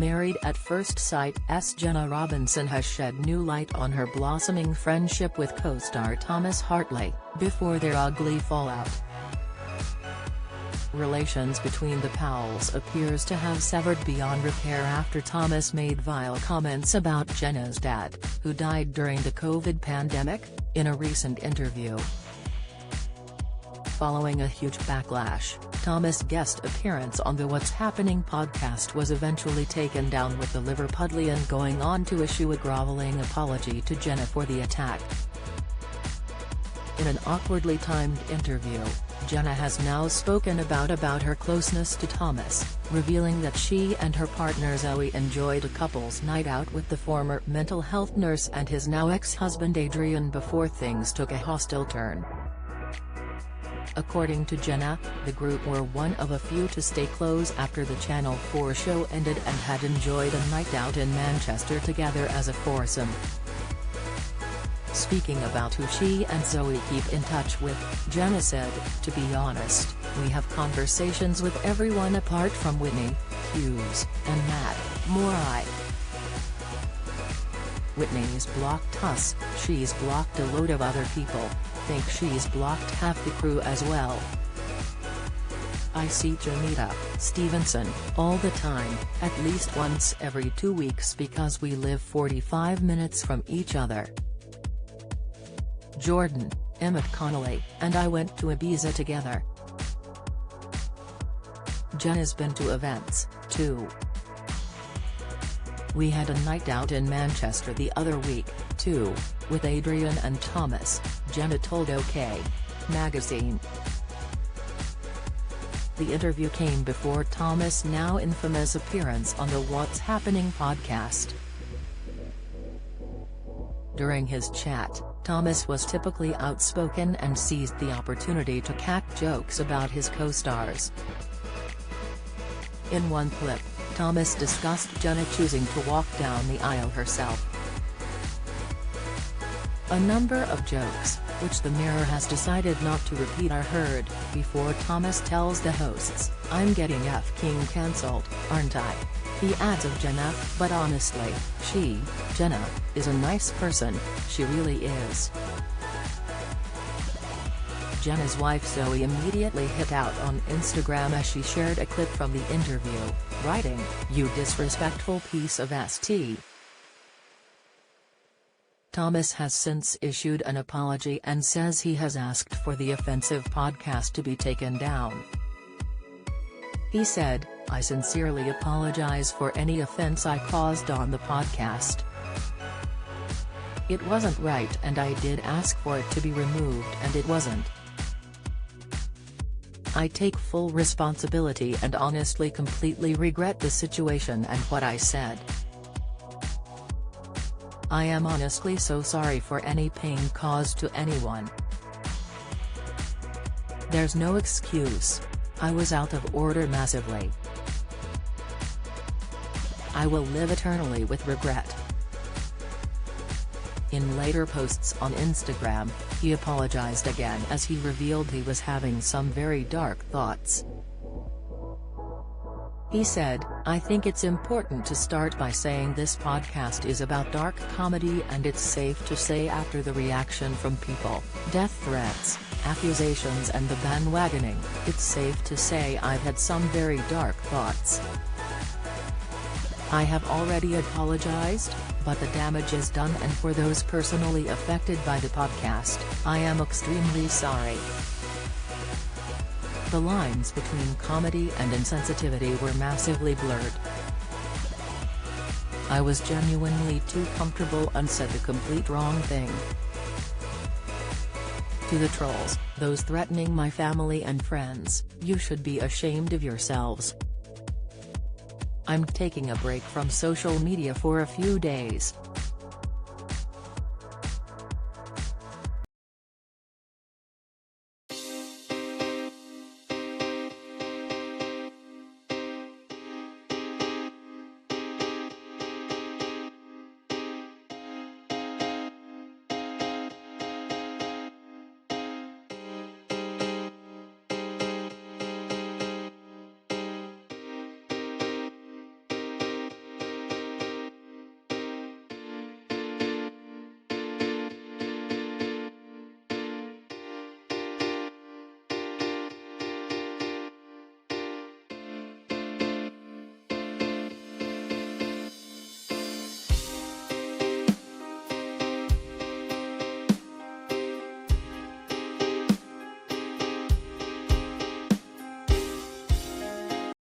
Married at First Sight's Jenna Robinson has shed new light on her blossoming friendship with co-star Thomas Hartley, before their ugly fallout. Relations between the Powells appears to have severed beyond repair after Thomas made vile comments about Jenna's dad, who died during the COVID pandemic, in a recent interview. Following a huge backlash, Thomas' guest appearance on the What's Happening podcast was eventually taken down, with the Liverpudlian going on to issue a groveling apology to Jenna for the attack. In an awkwardly timed interview, Jenna has now spoken about her closeness to Thomas, revealing that she and her partner Zoe enjoyed a couple's night out with the former mental health nurse and his now ex-husband Adrian before things took a hostile turn. According to Jenna, the group were one of a few to stay close after the Channel 4 show ended and had enjoyed a night out in Manchester together as a foursome. Speaking about who she and Zoe keep in touch with, Jenna said, "To be honest, we have conversations with everyone apart from Whitney, Hughes, and Matt, Morai. Whitney's blocked us, she's blocked a load of other people, think she's blocked half the crew as well. I see Janita Stevenson all the time, at least once every 2 weeks because we live 45 minutes from each other. Jordan, Emmett Connolly, and I went to Ibiza together. Jenna's been to events, too. We had a night out in Manchester the other week, too, with Adrian and Thomas," Jenna told OK! Magazine. The interview came before Thomas' now infamous appearance on the What's Happening podcast. During his chat, Thomas was typically outspoken and seized the opportunity to crack jokes about his co-stars. In one clip, Thomas discussed Jenna choosing to walk down the aisle herself. A number of jokes, which the Mirror has decided not to repeat, are heard, before Thomas tells the hosts, "I'm getting F-king cancelled, aren't I?" He adds of Jenna, "But honestly, she, Jenna, is a nice person, she really is." Jenna's wife Zoe immediately hit out on Instagram as she shared a clip from the interview, writing, "You disrespectful piece of st." Thomas has since issued an apology and says he has asked for the offensive podcast to be taken down. He said, "I sincerely apologize for any offense I caused on the podcast. It wasn't right and I did ask for it to be removed and it wasn't. I take full responsibility and honestly completely regret the situation and what I said. I am honestly so sorry for any pain caused to anyone. There's no excuse. I was out of order massively. I will live eternally with regret." In later posts on Instagram, he apologized again as he revealed he was having some very dark thoughts. He said, "I think it's important to start by saying this podcast is about dark comedy, and it's safe to say after the reaction from people, death threats, accusations and the bandwagoning, it's safe to say I've had some very dark thoughts. I have already apologized, but the damage is done, and for those personally affected by the podcast, I am extremely sorry." The lines between comedy and insensitivity were massively blurred. "I was genuinely too comfortable and said the complete wrong thing. To the trolls, those threatening my family and friends, you should be ashamed of yourselves. I'm taking a break from social media for a few days.